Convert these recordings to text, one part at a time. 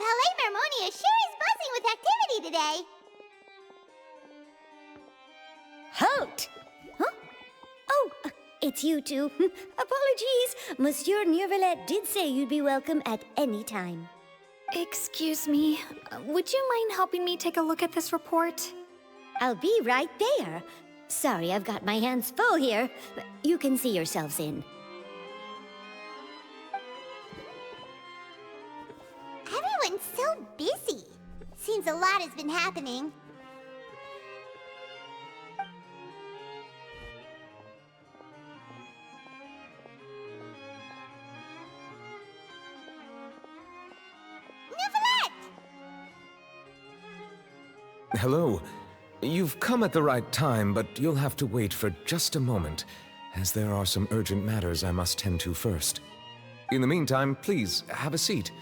Palais Mermonia sure is buzzing with activity today. Halt! Huh? Oh, it's you two. Apologies. Monsieur Neuvillette did say you'd be welcome at any time. Excuse me, would you mind helping me take a look at this report? I'll be right there. Sorry, I've got my hands full here. You can see yourselves in. Everyone's so busy. Seems a lot has been happening. Hello. You've come at the right time, but you'll have to wait for just a moment, as there are some urgent matters I must tend to first. In the meantime, please, have a seat.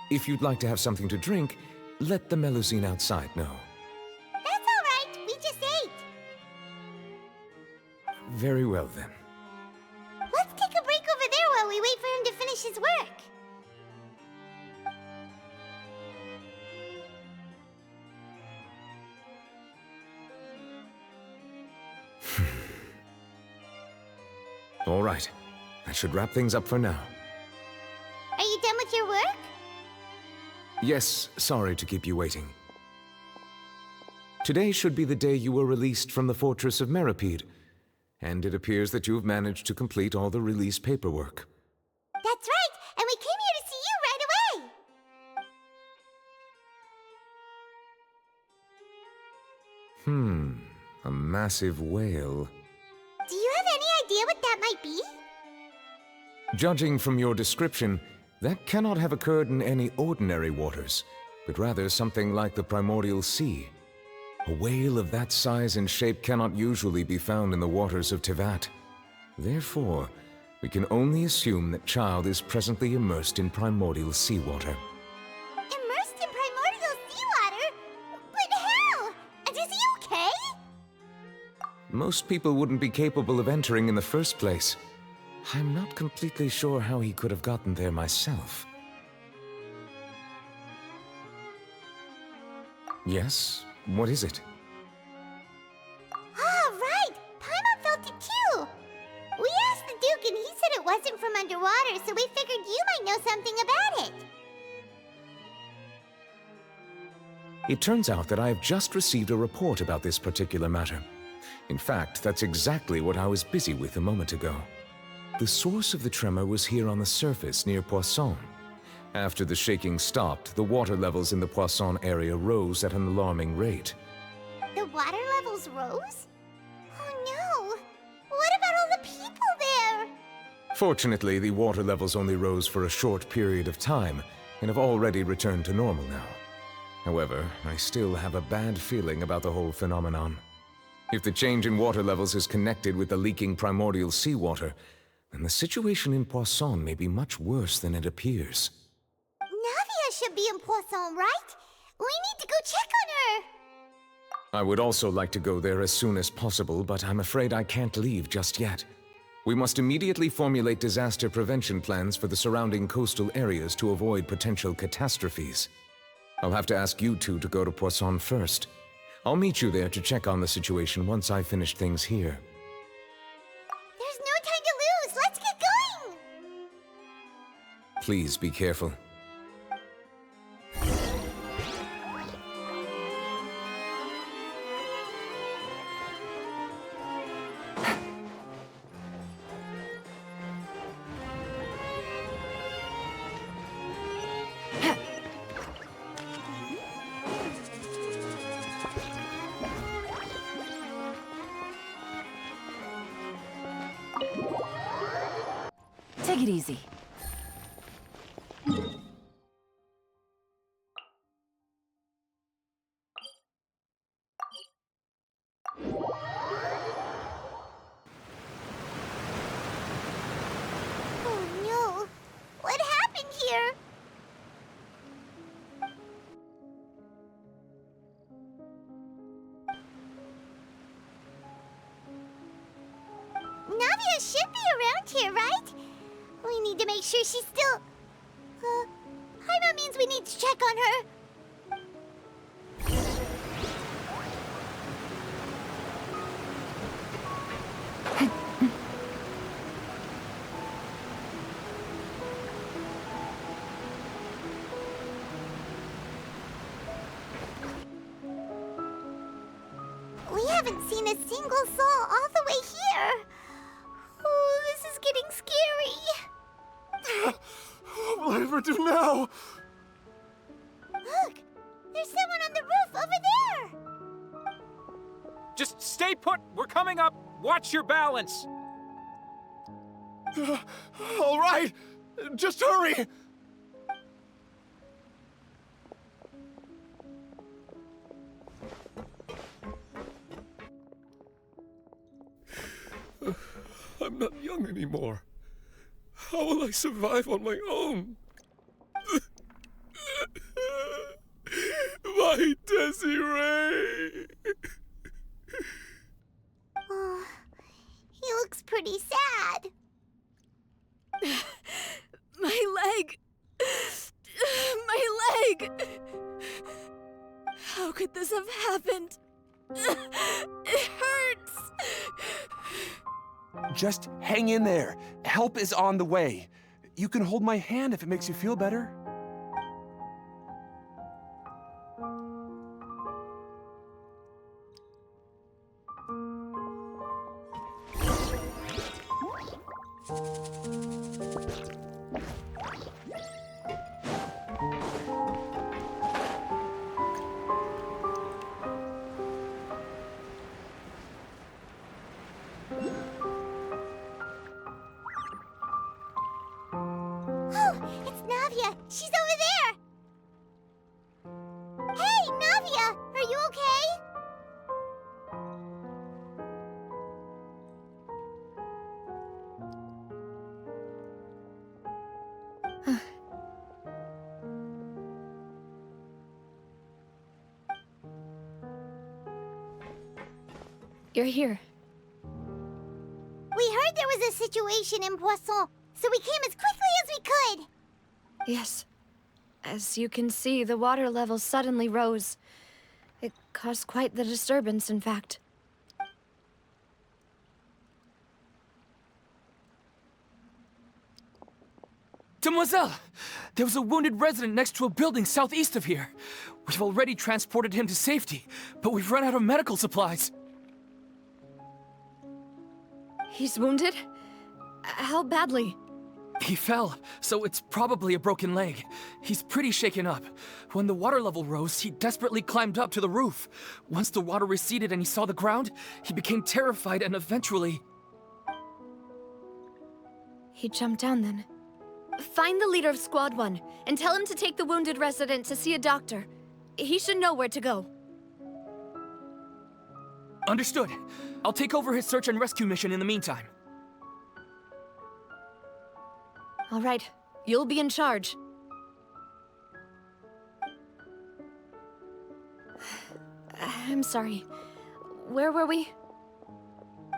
If you'd like to have something to drink, let the Melusine outside know. That's all right. We just ate. Very well, then. Let's take a break over there while we wait for him to finish his work. All right. That should wrap things up for now. Are you done with your work? Yes, sorry to keep you waiting. Today should be the day you were released from the Fortress of Meripede, and it appears that you've managed to complete all the release paperwork. That's right, and we came here to see you right away. A massive whale. Do you have any idea what that might be? Judging from your description, that cannot have occurred in any ordinary waters, but rather something like the primordial sea. A whale of that size and shape cannot usually be found in the waters of Tevat. Therefore, we can only assume that Child is presently immersed in primordial seawater. Immersed in primordial seawater? But how? And is he okay? Most people wouldn't be capable of entering in the first place. I'm not completely sure how he could have gotten there myself. Yes? What is it? Ah, right! Paimon felt it too! We asked the Duke and he said it wasn't from underwater, so we figured you might know something about it. It turns out that I have just received a report about this particular matter. In fact, that's exactly what I was busy with a moment ago. The source of the tremor was here on the surface near Poisson. After the shaking stopped, the water levels in the Poisson area rose at an alarming rate. The water levels rose? Oh no! What about all the people there? Fortunately, the water levels only rose for a short period of time and have already returned to normal now. However, I still have a bad feeling about the whole phenomenon. If the change in water levels is connected with the leaking primordial seawater, then the situation in Poisson may be much worse than it appears. Navia should be in Poisson, right? We need to go check on her! I would also like to go there as soon as possible, but I'm afraid I can't leave just yet. We must immediately formulate disaster prevention plans for the surrounding coastal areas to avoid potential catastrophes. I'll have to ask you two to go to Poisson first. I'll meet you there to check on the situation once I finish things here. There's no time to lose! Let's get going! Please be careful. Take it easy. Oh no! What happened here? Navia should be around here, right? We need to make sure she's still... Paimon means we need to check on her. We haven't seen a single soul all the way here. Oh, this is getting scary. What will I ever do now? Look, there's someone on the roof over there. Just stay put. We're coming up. Watch your balance. All right, just hurry. I'm not young anymore. How will I survive on my own? My Desiree! Oh, he looks pretty sad. My leg! My leg! How could this have happened? It hurts! Just hang in there. Help is on the way. You can hold my hand if it makes you feel better. Oh, it's Navia. She's over there. Hey, Navia, are you okay? You're here. We heard there was a situation in Poisson, so we came as quickly as we could. Yes. As you can see, the water level suddenly rose. It caused quite the disturbance, in fact. Demoiselle! There was a wounded resident next to a building southeast of here. We've already transported him to safety, but we've run out of medical supplies. He's wounded? How badly? He fell, so it's probably a broken leg. He's pretty shaken up. When the water level rose, he desperately climbed up to the roof. Once the water receded and he saw the ground, he became terrified and eventually... He jumped down then. Find the leader of Squad 1 and tell him to take the wounded resident to see a doctor. He should know where to go. Understood. I'll take over his search and rescue mission in the meantime. All right, you'll be in charge. I'm sorry. Where were we?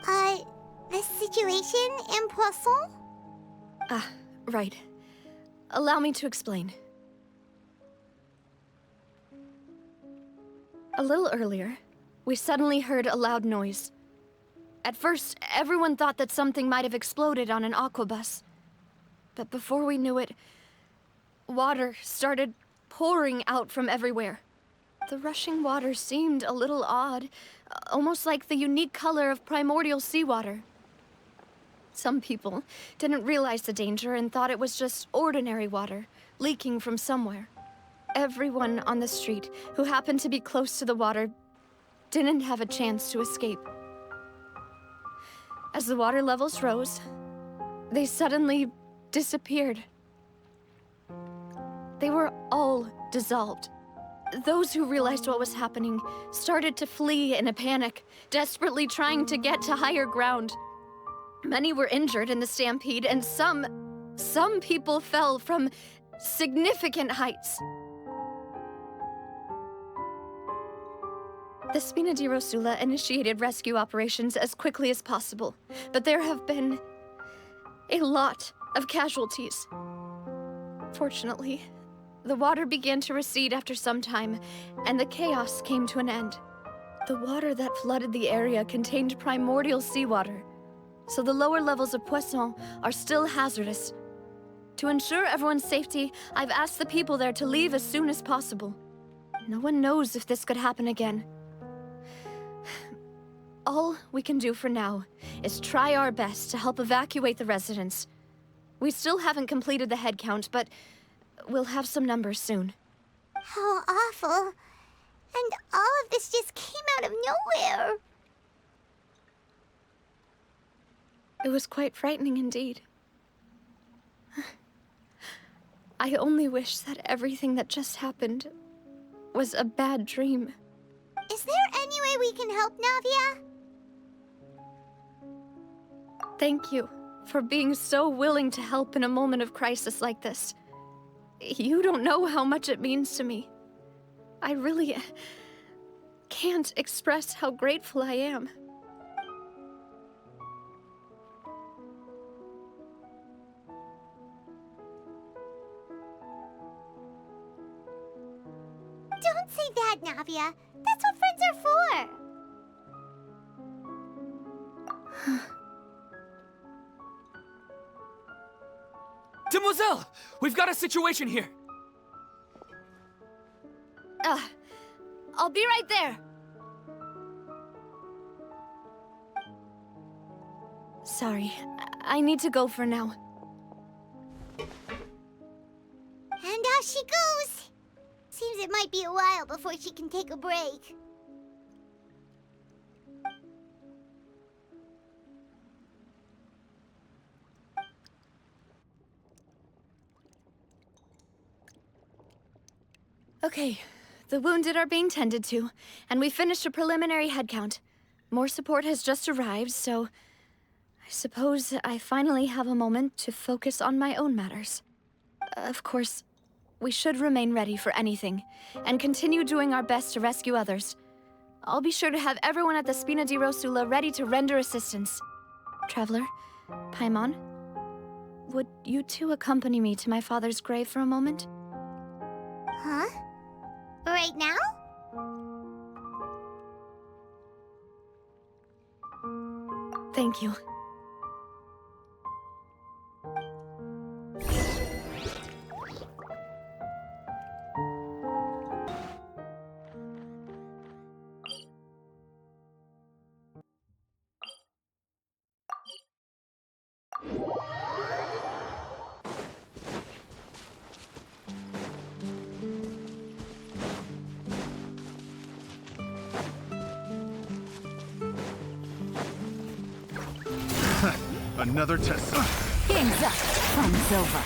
The situation in Poisson? Ah, right. Allow me to explain. A little earlier, we suddenly heard a loud noise. At first, everyone thought that something might have exploded on an aquabus. But before we knew it, water started pouring out from everywhere. The rushing water seemed a little odd, almost like the unique color of primordial seawater. Some people didn't realize the danger and thought it was just ordinary water, leaking from somewhere. Everyone on the street who happened to be close to the water didn't have a chance to escape. As the water levels rose, they suddenly disappeared. They were all dissolved. Those who realized what was happening started to flee in a panic, desperately trying to get to higher ground. Many were injured in the stampede, and some people fell from significant heights. The Spina di Rosula initiated rescue operations as quickly as possible, but there have been a lot of casualties. Fortunately, the water began to recede after some time, and the chaos came to an end. The water that flooded the area contained primordial seawater, so the lower levels of Poisson are still hazardous. To ensure everyone's safety, I've asked the people there to leave as soon as possible. No one knows if this could happen again. All we can do for now is try our best to help evacuate the residents. We still haven't completed the head count, but we'll have some numbers soon. How awful. And all of this just came out of nowhere. It was quite frightening indeed. I only wish that everything that just happened was a bad dream. Is there any way we can help, Navia? Thank you for being so willing to help in a moment of crisis like this. You don't know how much it means to me. I really can't express how grateful I am. Don't say that, Navia. That's what friends are for. Demoiselle! We've got a situation here! I'll be right there. Sorry, I need to go for now. And off she goes. Seems it might be a while before she can take a break. Okay, the wounded are being tended to, and we finished a preliminary head count. More support has just arrived, so I suppose I finally have a moment to focus on my own matters. Of course, we should remain ready for anything, and continue doing our best to rescue others. I'll be sure to have everyone at the Spina di Rosula ready to render assistance. Traveler, Paimon, would you two accompany me to my father's grave for a moment? Huh? Right now? Thank you. Another test. Game's up. Fun's over.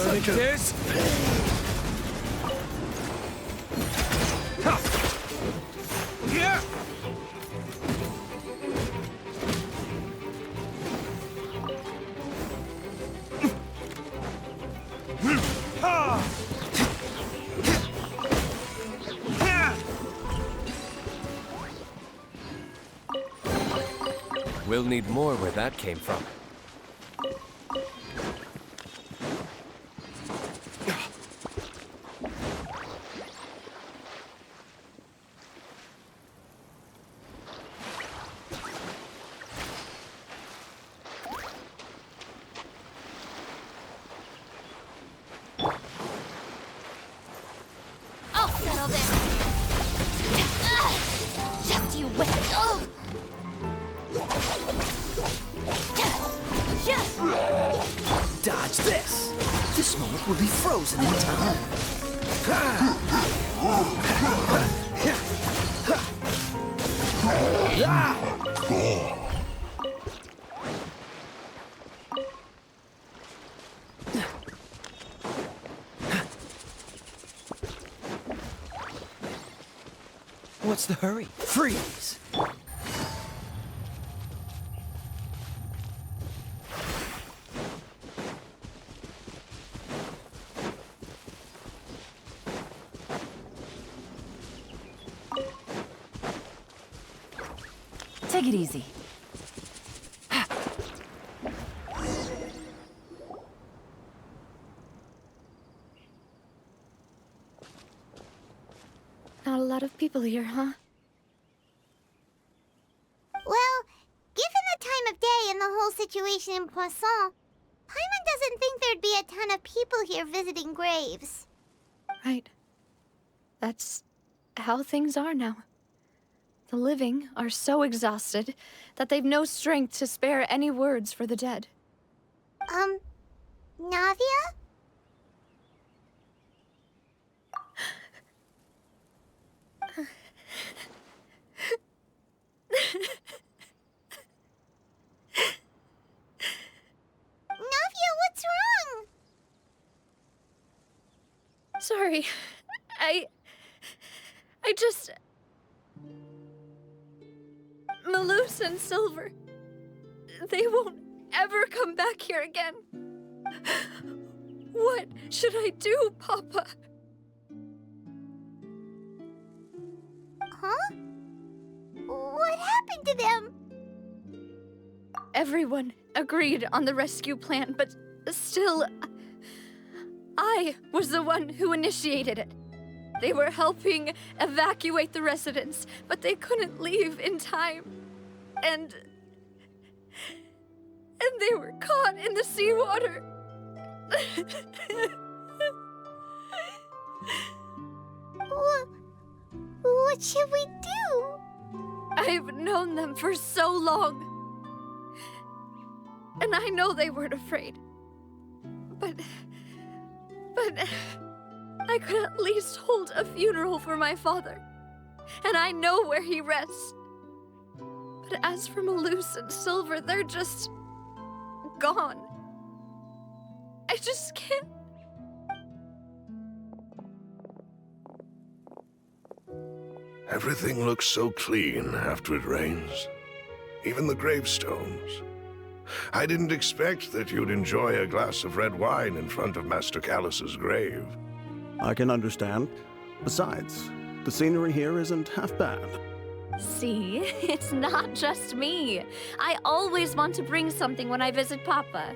Like this? Yeah! We'll need more where that came from. I'll settle this. Just you wait. Oh. Dodge this! This moment will be frozen in time. What's the hurry? Freeze! Take it easy. people here, huh? Well, given the time of day and the whole situation in Poisson, Paimon doesn't think there'd be a ton of people here visiting graves. Right. That's how things are now. The living are so exhausted that they've no strength to spare any words for the dead. Navia? Navia, what's wrong? Sorry. I just... Malus and Silver. They won't ever come back here again. What should I do, Papa? Huh? What happened to them? Everyone agreed on the rescue plan, but still, I was the one who initiated it. They were helping evacuate the residents, but they couldn't leave in time. And they were caught in the seawater. What should we do? I've known them for so long. And I know they weren't afraid. But I could at least hold a funeral for my father. And I know where he rests. But as for Malus and Silver, they're just gone. I just can't. Everything looks so clean after it rains. Even the gravestones. I didn't expect that you'd enjoy a glass of red wine in front of Master Callus's grave. I can understand. Besides, the scenery here isn't half bad. See, it's not just me. I always want to bring something when I visit Papa.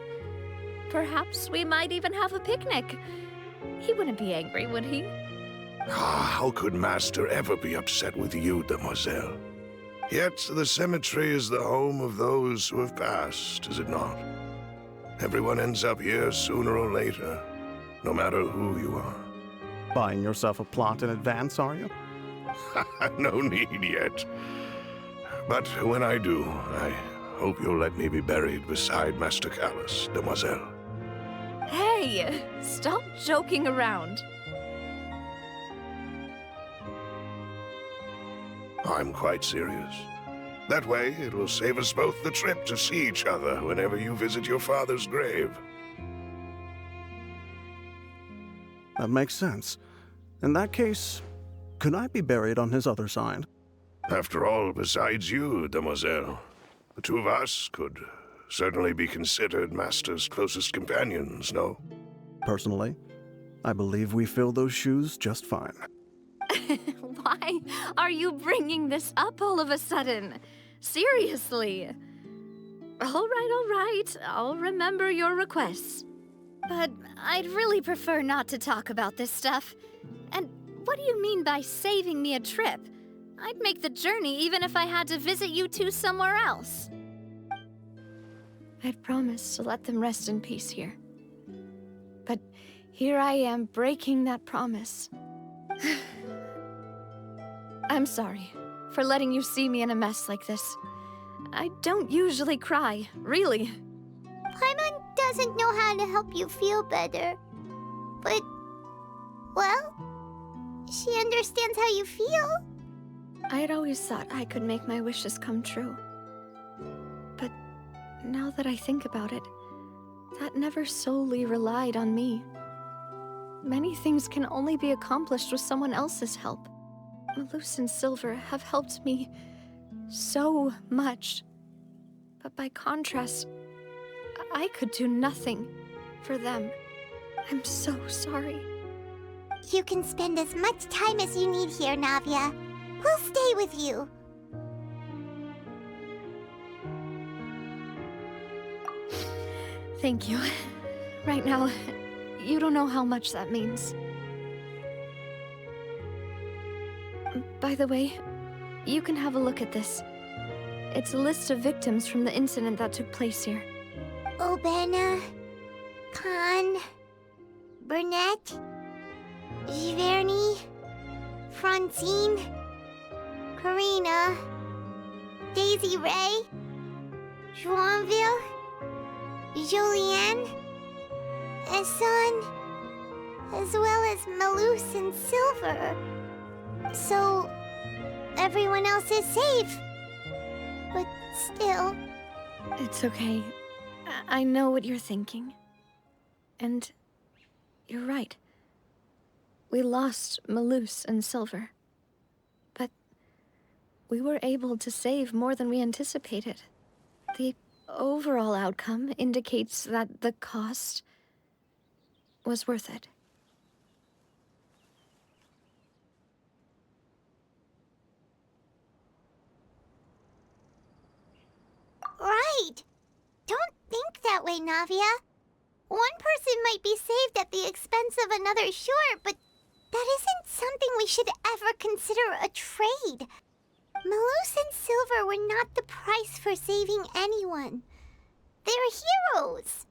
Perhaps we might even have a picnic. He wouldn't be angry, would he? How could Master ever be upset with you, Demoiselle? Yet the cemetery is the home of those who have passed, is it not? Everyone ends up here sooner or later, no matter who you are. Buying yourself a plot in advance, are you? No need yet. But when I do, I hope you'll let me be buried beside Master Callus, Demoiselle. Hey, stop joking around. I'm quite serious. That way, it will save us both the trip to see each other whenever you visit your father's grave. That makes sense. In that case, could I be buried on his other side? After all, besides you, Demoiselle, the two of us could certainly be considered Master's closest companions, no? Personally, I believe we fill those shoes just fine. Why are you bringing this up all of a sudden? Seriously. All right. I'll remember your requests. But I'd really prefer not to talk about this stuff. And what do you mean by saving me a trip? I'd make the journey even if I had to visit you two somewhere else. I'd promised to let them rest in peace here. But here I am breaking that promise. I'm sorry for letting you see me in a mess like this. I don't usually cry, really. Paimon doesn't know how to help you feel better. But, well, she understands how you feel. I'd always thought I could make my wishes come true. But now that I think about it, that never solely relied on me. Many things can only be accomplished with someone else's help. Malus and Silver have helped me so much. But by contrast, I could do nothing for them. I'm so sorry. You can spend as much time as you need here, Navia. We'll stay with you. Thank you. Right now, you don't know how much that means. By the way, you can have a look at this. It's a list of victims from the incident that took place here. Obena, Khan, Burnett, Giverny, Francine, Karina, Daisy Ray, Joinville, Julianne, Esson, as well as Malus and Silver. So, everyone else is safe. But still... It's okay. I know what you're thinking. And you're right. We lost Malus and Silver. But we were able to save more than we anticipated. The overall outcome indicates that the cost was worth it. Right! Don't think that way, Navia. One person might be saved at the expense of another, sure, but that isn't something we should ever consider a trade. Malus and Silver were not the price for saving anyone. They're heroes.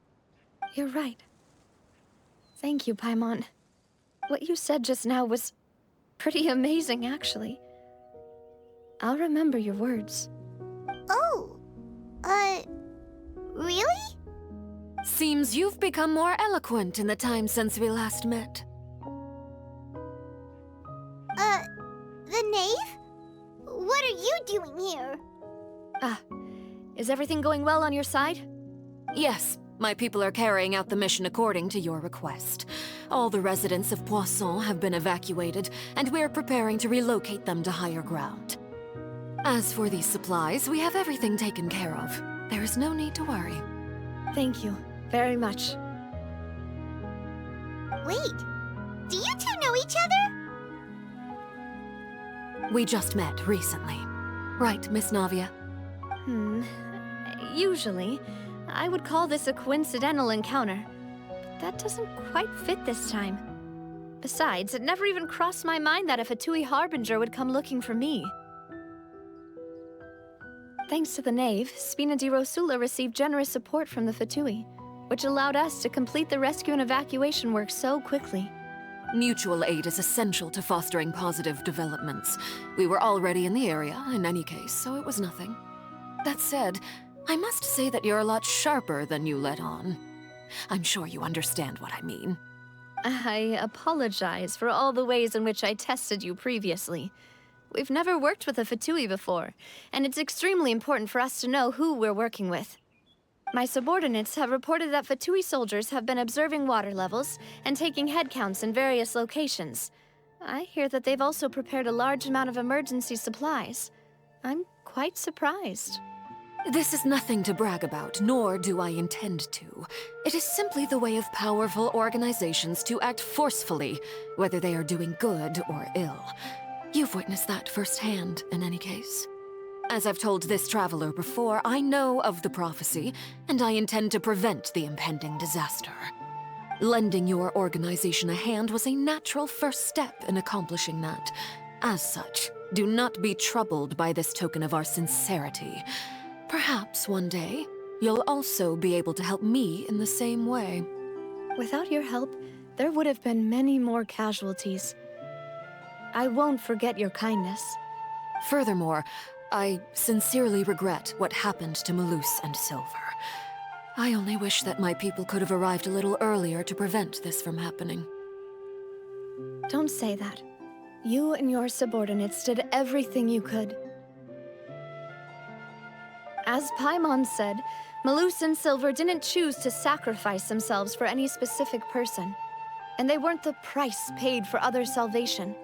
You're right. Thank you, Paimon. What you said just now was pretty amazing, actually. I'll remember your words. Oh, really? Seems you've become more eloquent in the time since we last met. The knave? What are you doing here? Is everything going well on your side? Yes, my people are carrying out the mission according to your request. All the residents of Poisson have been evacuated, and we're preparing to relocate them to higher ground. As for these supplies, we have everything taken care of. There is no need to worry. Thank you very much. Wait, do you two know each other? We just met recently. Right, Miss Navia? Usually, I would call this a coincidental encounter. But that doesn't quite fit this time. Besides, it never even crossed my mind that a Fatui Harbinger would come looking for me. Thanks to the Knave, Spina di Rosula received generous support from the Fatui, which allowed us to complete the rescue and evacuation work so quickly. Mutual aid is essential to fostering positive developments. We were already in the area, in any case, so it was nothing. That said, I must say that you're a lot sharper than you let on. I'm sure you understand what I mean. I apologize for all the ways in which I tested you previously. We've never worked with a Fatui before, and it's extremely important for us to know who we're working with. My subordinates have reported that Fatui soldiers have been observing water levels and taking head counts in various locations. I hear that they've also prepared a large amount of emergency supplies. I'm quite surprised. This is nothing to brag about, nor do I intend to. It is simply the way of powerful organizations to act forcefully, whether they are doing good or ill. You've witnessed that firsthand, in any case. As I've told this traveler before, I know of the prophecy, and I intend to prevent the impending disaster. Lending your organization a hand was a natural first step in accomplishing that. As such, do not be troubled by this token of our sincerity. Perhaps one day, you'll also be able to help me in the same way. Without your help, there would have been many more casualties. I won't forget your kindness. Furthermore, I sincerely regret what happened to Malus and Silver. I only wish that my people could have arrived a little earlier to prevent this from happening. Don't say that. You and your subordinates did everything you could. As Paimon said, Malus and Silver didn't choose to sacrifice themselves for any specific person. And they weren't the price paid for other salvation.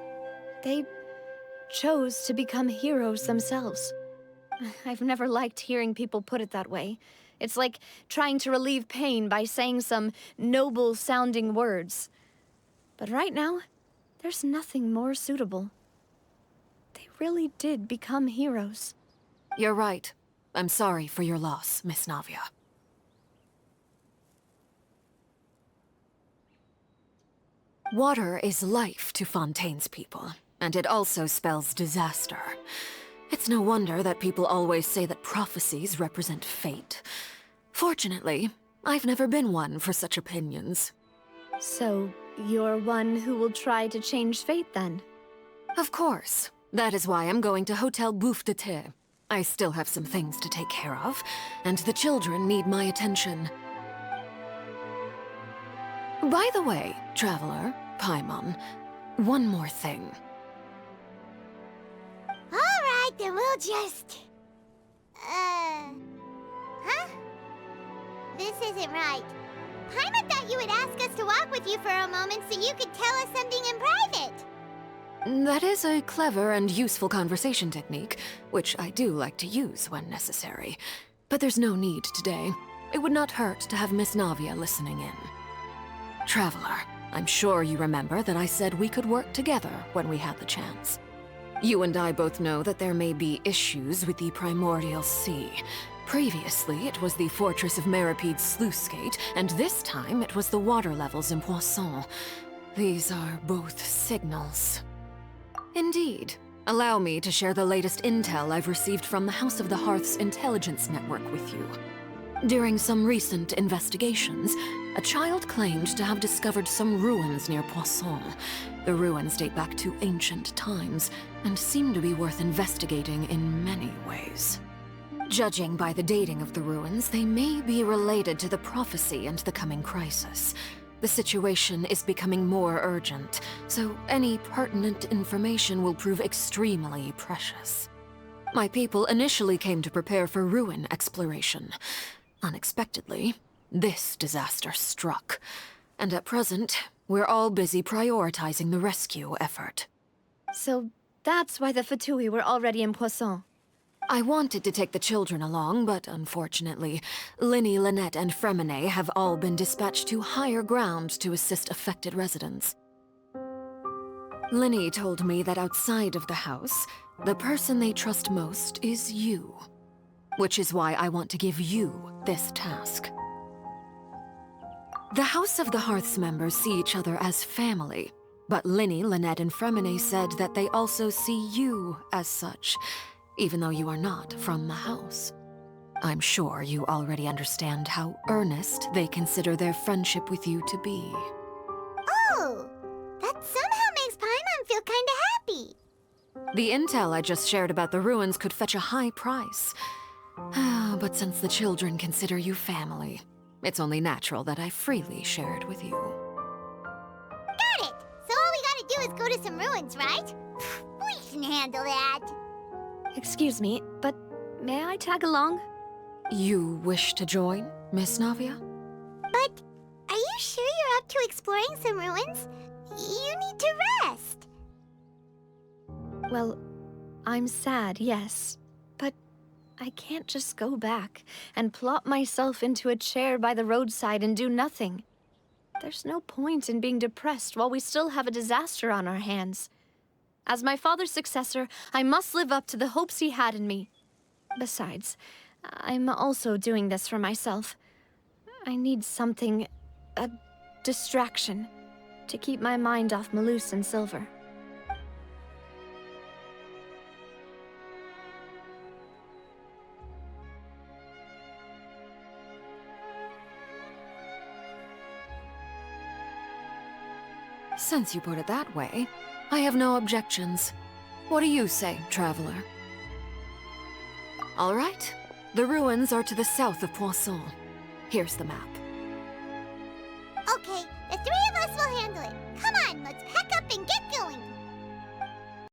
They chose to become heroes themselves. I've never liked hearing people put it that way. It's like trying to relieve pain by saying some noble-sounding words. But right now, there's nothing more suitable. They really did become heroes. You're right. I'm sorry for your loss, Miss Navia. Water is life to Fontaine's people. and it also spells disaster. It's no wonder that people always say that prophecies represent fate. Fortunately, I've never been one for such opinions. So, you're one who will try to change fate then? Of course. That is why I'm going to Hotel Bouffe de Thé. I still have some things to take care of, and the children need my attention. By the way, Traveler, Paimon, one more thing. Alright, then we'll just... Huh? This isn't right. Paimon thought you would ask us to walk with you for a moment so you could tell us something in private. That is a clever and useful conversation technique, which I do like to use when necessary. But there's no need today. It would not hurt to have Miss Navia listening in. Traveler, I'm sure you remember that I said we could work together when we had the chance. You and I both know that there may be issues with the Primordial Sea. Previously, it was the Fortress of Meripede's sluice gate, and this time it was the water levels in Poisson. These are both signals. Indeed. Allow me to share the latest intel I've received from the House of the Hearth's intelligence network with you. During some recent investigations, a child claimed to have discovered some ruins near Poisson. The ruins date back to ancient times, and seem to be worth investigating in many ways. Judging by the dating of the ruins, they may be related to the prophecy and the coming crisis. The situation is becoming more urgent, so any pertinent information will prove extremely precious. My people initially came to prepare for ruin exploration. Unexpectedly, this disaster struck, and at present, we're all busy prioritizing the rescue effort. So that's why the Fatui were already in Poisson. I wanted to take the children along, but unfortunately, Linny, Lynette, and Fremine have all been dispatched to higher ground to assist affected residents. Linny told me that outside of the house, the person they trust most is you. Which is why I want to give you this task. The House of the Hearth's members see each other as family, but Linny, Lynette, and Fremine said that they also see you as such, even though you are not from the house. I'm sure you already understand how earnest they consider their friendship with you to be. Oh, that somehow makes Paimon feel kinda happy. The intel I just shared about the ruins could fetch a high price. But since the children consider you family, it's only natural that I freely share it with you. Got it! So all we gotta do is go to some ruins, right? We can handle that. Excuse me, but may I tag along? You wish to join, Miss Navia? But are you sure you're up to exploring some ruins? You need to rest. Well, I'm sad, yes. But I can't just go back and plop myself into a chair by the roadside and do nothing. There's no point in being depressed while we still have a disaster on our hands. As my father's successor, I must live up to the hopes he had in me. Besides, I'm also doing this for myself. I need something, a distraction, to keep my mind off Malus and Silver. Since you put it that way, I have no objections. What do you say, Traveler? All right. The ruins are to the south of Poisson. Here's the map. Okay, the three of us will handle it. Come on, let's pack up and get going.